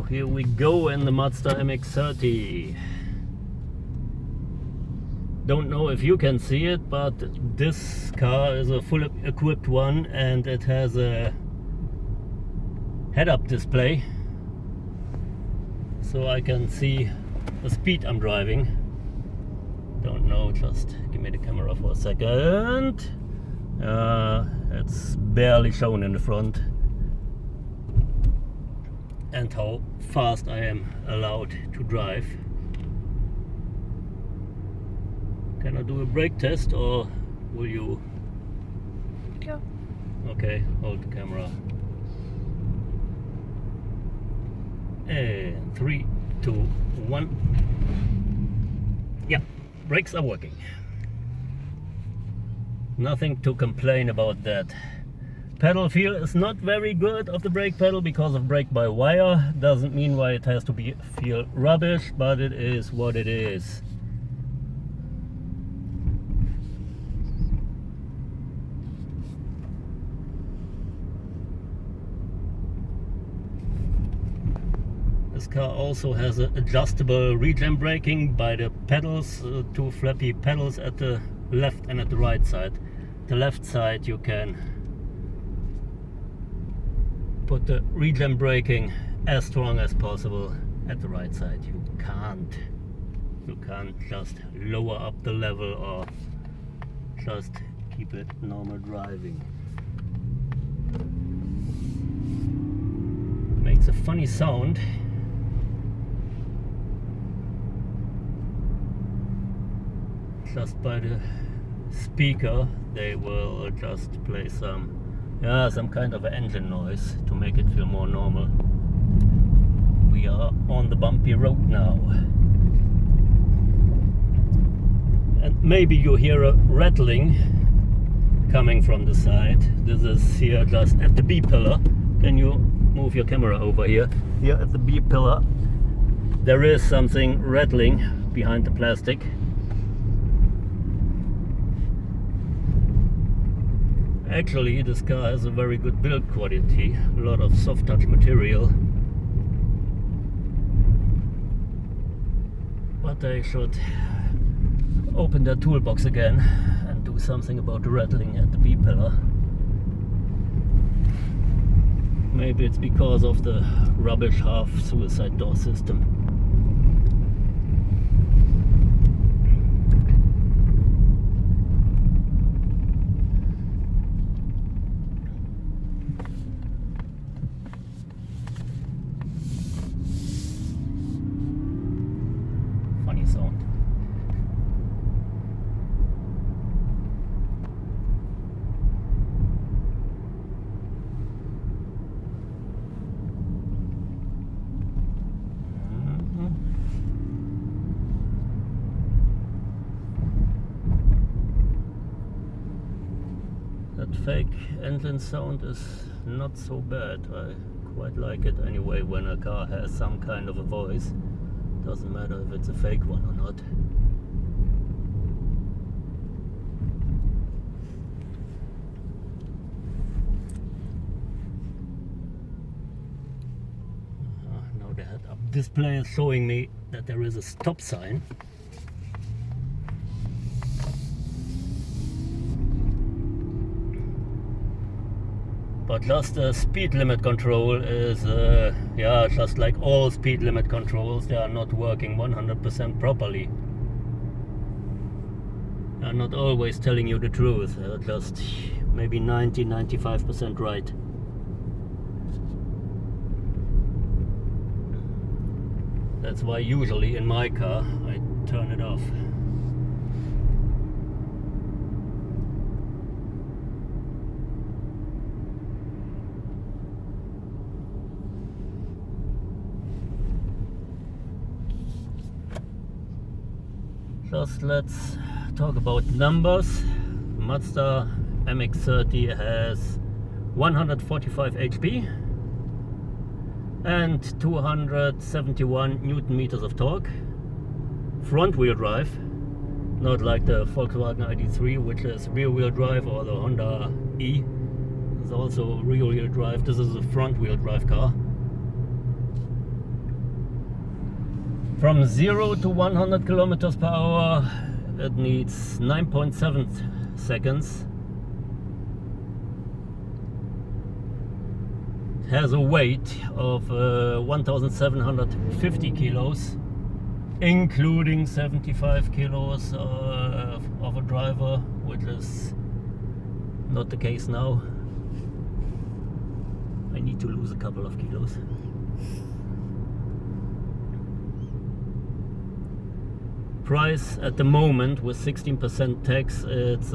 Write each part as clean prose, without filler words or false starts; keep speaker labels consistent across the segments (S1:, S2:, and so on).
S1: So here we go in the Mazda MX-30. Don't know if you can see it, but this car is a full equipped one and it has a head-up display, so I can see the speed I'm driving. Don't know, just give me the camera for a second. It's barely shown in the front, and how fast I am allowed to drive. Can I do a brake test, or will you?
S2: Yeah.
S1: Okay, hold the camera. And 3, 2, 1. Yeah, brakes are working. Nothing to complain about that. Pedal feel is not very good of the brake pedal because of brake by wire. Doesn't mean why it has to feel rubbish, but it is what it is. This car also has an adjustable regen braking by the pedals, two flappy pedals at the left and at the right side. The left side you can put the regen braking as strong as possible. At the right side you can't. You can't just lower up the level or just keep it normal driving. Makes a funny sound. Just by the speaker they will just play some kind of an engine noise to make it feel more normal. We are on the bumpy road now, and maybe you hear a rattling coming from the side. This is here just at the B pillar. Can you move your camera over here? Here at the B pillar there is something rattling behind the plastic. Actually, this car has a very good build quality, a lot of soft touch material. But they should open their toolbox again and do something about the rattling at the B pillar. Maybe it's because of the rubbish half suicide door system. Sound. That fake engine sound is not so bad. I quite like it anyway when a car has some kind of a voice. Doesn't matter if it's a fake one or not. Now the head-up display is showing me that there is a stop sign. But just the speed limit control is, just like all speed limit controls, they are not working 100% properly. They are not always telling you the truth, they are just maybe 90-95% right. That's why usually in my car I turn it off. Just let's talk about numbers. Mazda MX-30 has 145 HP and 271 Newton meters of torque. Front wheel drive, not like the Volkswagen ID.3, which is rear wheel drive, or the Honda E is also rear wheel drive. This is a front wheel drive car. From 0 to 100 kilometers per hour, it needs 9.7 seconds. It has a weight of 1,750 kilos, including 75 kilos of a driver, which is not the case now. I need to lose a couple of kilos. Price at the moment with 16% tax, it's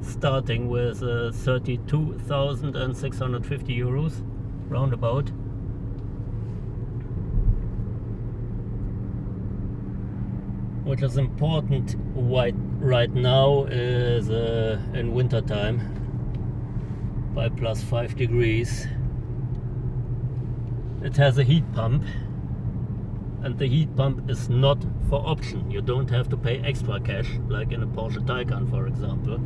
S1: starting with 32,650 euros, roundabout. Which is important right now is in winter time by +5 degrees. It has a heat pump, and the heat pump is not for option. You don't have to pay extra cash like in a Porsche Taycan, for example.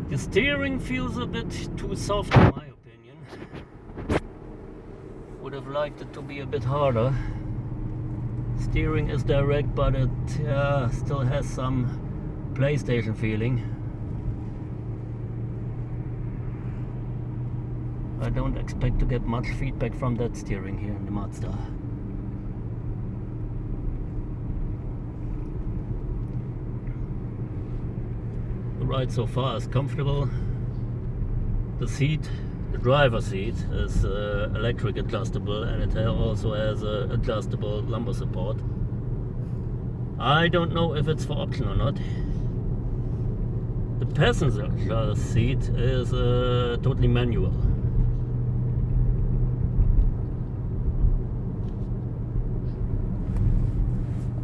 S1: The steering feels a bit too soft in my opinion. Would have liked it to be a bit harder. Steering is direct, but it still has some PlayStation feeling. I don't expect to get much feedback from that steering here in the Mazda. The ride so far is comfortable. The seat, the driver's seat, is electric adjustable, and it also has adjustable lumbar support. I don't know if it's for option or not. The passenger seat is totally manual.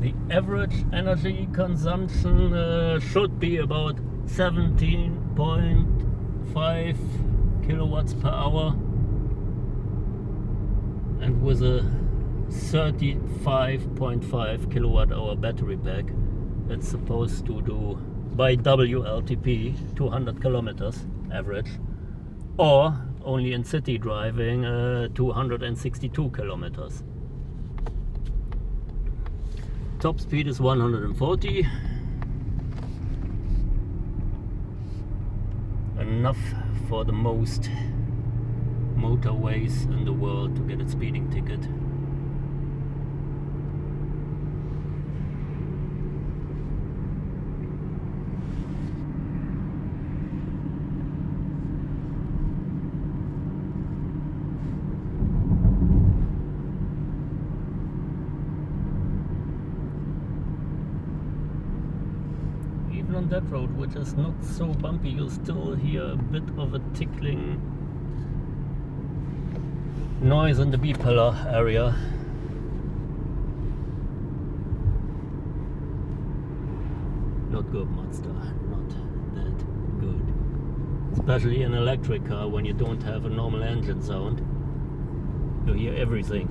S1: The average energy consumption should be about 17.5 kilowatts per hour, and with a 35.5 kilowatt hour battery pack, it's supposed to do by WLTP 200 kilometers average, or only in city driving 262 kilometers. Top speed is 140. Enough for the most motorways in the world to get a speeding ticket. On that road, which is not so bumpy, you'll still hear a bit of a tickling noise in the B-pillar area. Not good, Mazda, not that good. Especially in an electric car, when you don't have a normal engine sound, you hear everything.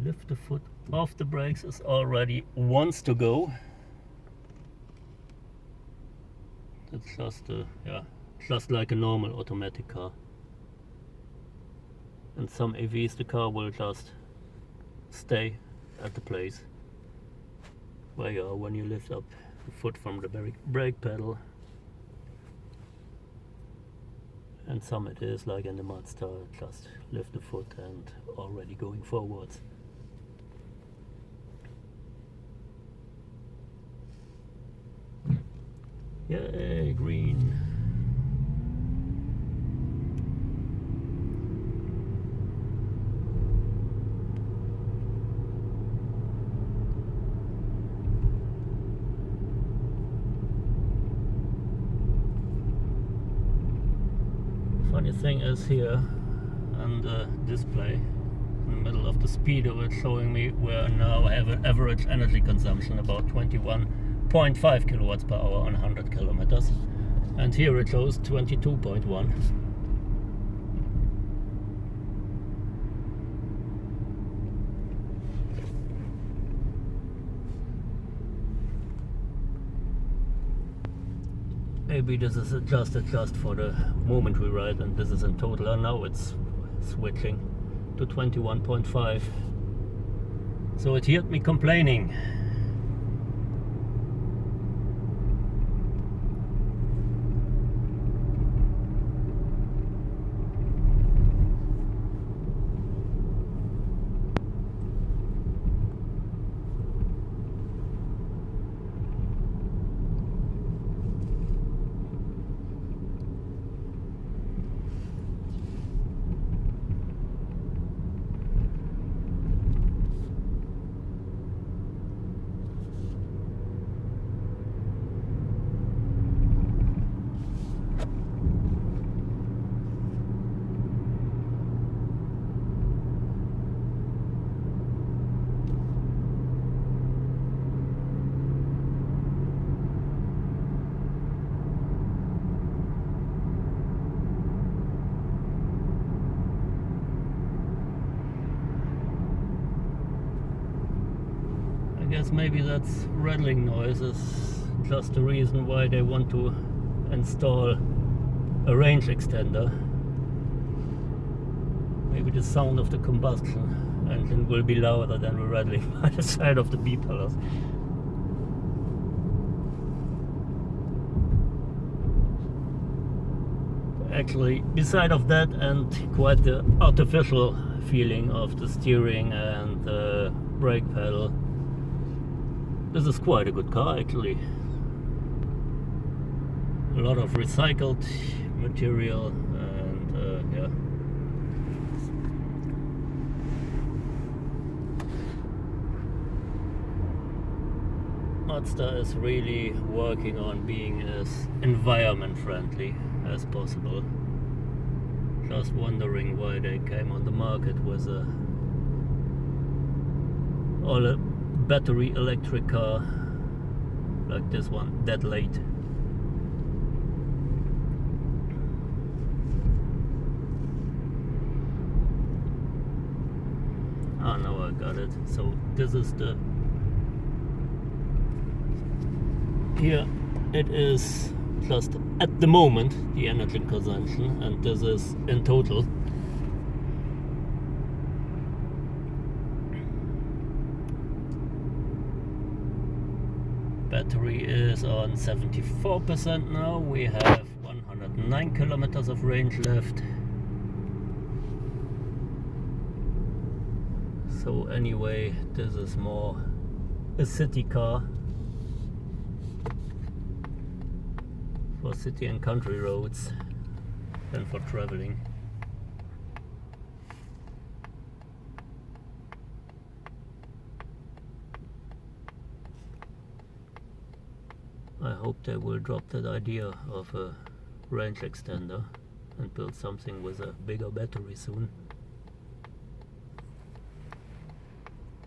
S1: Lift the foot off the brakes, is already wants to go. It's just like a normal automatic car. In some EVs the car will just stay at the place where you are when you lift up the foot from the brake pedal. And some it is like in the Mazda, just lift the foot and already going forwards. Yay, green. Funny thing is here, and on the display in the middle of the speedo. It's showing me where now I have an average energy consumption about 21.5 kilowatts per hour on 100 kilometers, and here it shows 22.1. Maybe this is adjusted just for the moment we ride, and this is in total, and now it's switching to 21.5. So it heard me complaining. I guess maybe that's rattling noise is just the reason why they want to install a range extender. Maybe the sound of the combustion engine will be louder than the rattling by the side of the B-pillars. Actually, beside of that, and quite the artificial feeling of the steering and the brake pedal, this is quite a good car actually. A lot of recycled material, and yeah. Mazda is really working on being as environment friendly as possible. Just wondering why they came on the market with a battery electric car like this one that late. Ah, now I got it. So this is the, here it is just at the moment the energy consumption, and this is in total. Battery is on 74% now. We have 109 kilometers of range left. So anyway, this is more a city car for city and country roads than for traveling. I hope they will drop that idea of a range extender and build something with a bigger battery soon.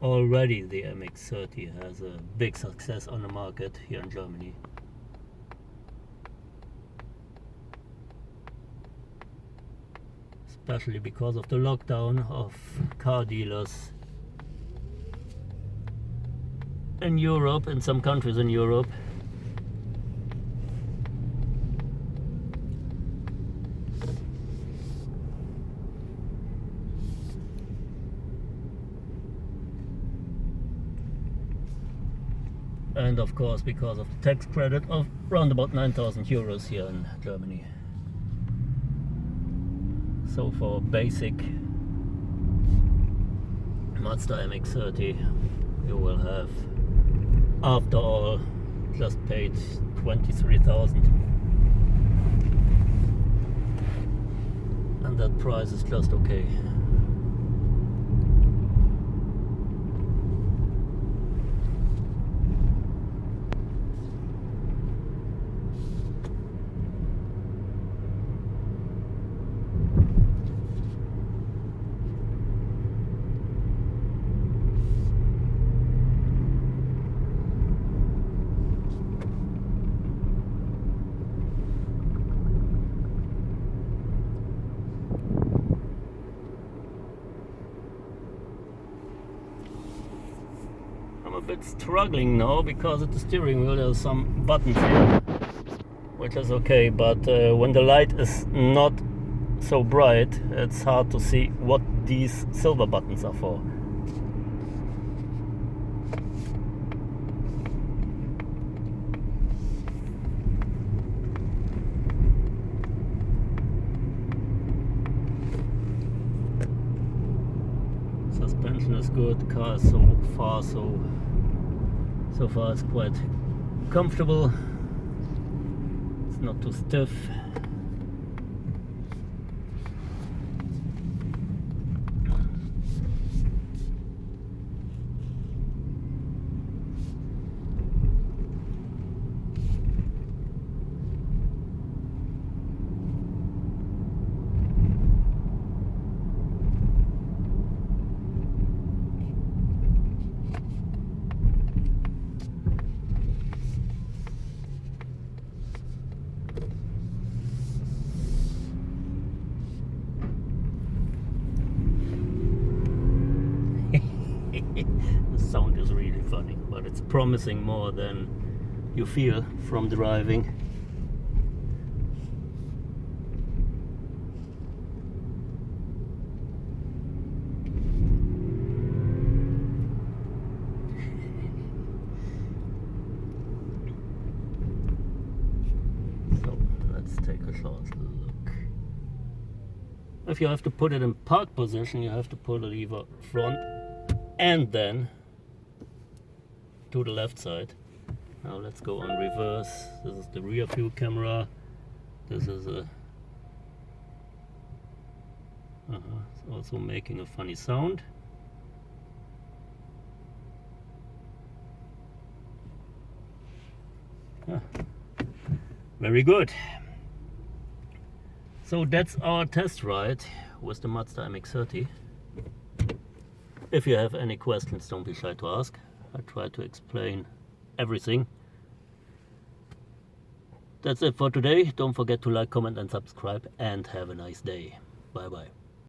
S1: Already the MX-30 has a big success on the market here in Germany. Especially because of the lockdown of car dealers in Europe, in some countries in Europe. And of course because of the tax credit of around about 9,000 euros here in Germany. So for basic Mazda MX-30 you will have, after all, just paid 23,000, and that price is just okay. bit struggling now because at the steering wheel there's some buttons here, which is okay, but when the light is not so bright, it's hard to see what these silver buttons are for. Suspension is good, car is so far it's quite comfortable. It's not too stiff. The sound is really funny, but it's promising more than you feel from driving. So let's take a short look. If you have to put it in park position, you have to pull the lever front and then to the left side. Now let's go on reverse. This is the rear view camera. This is a it's also making a funny sound. Very good. So that's our test ride with the Mazda MX-30. If you have any questions, don't be shy to ask. I try to explain everything. That's it for today. Don't forget to like, comment and subscribe, and have a nice day. Bye bye.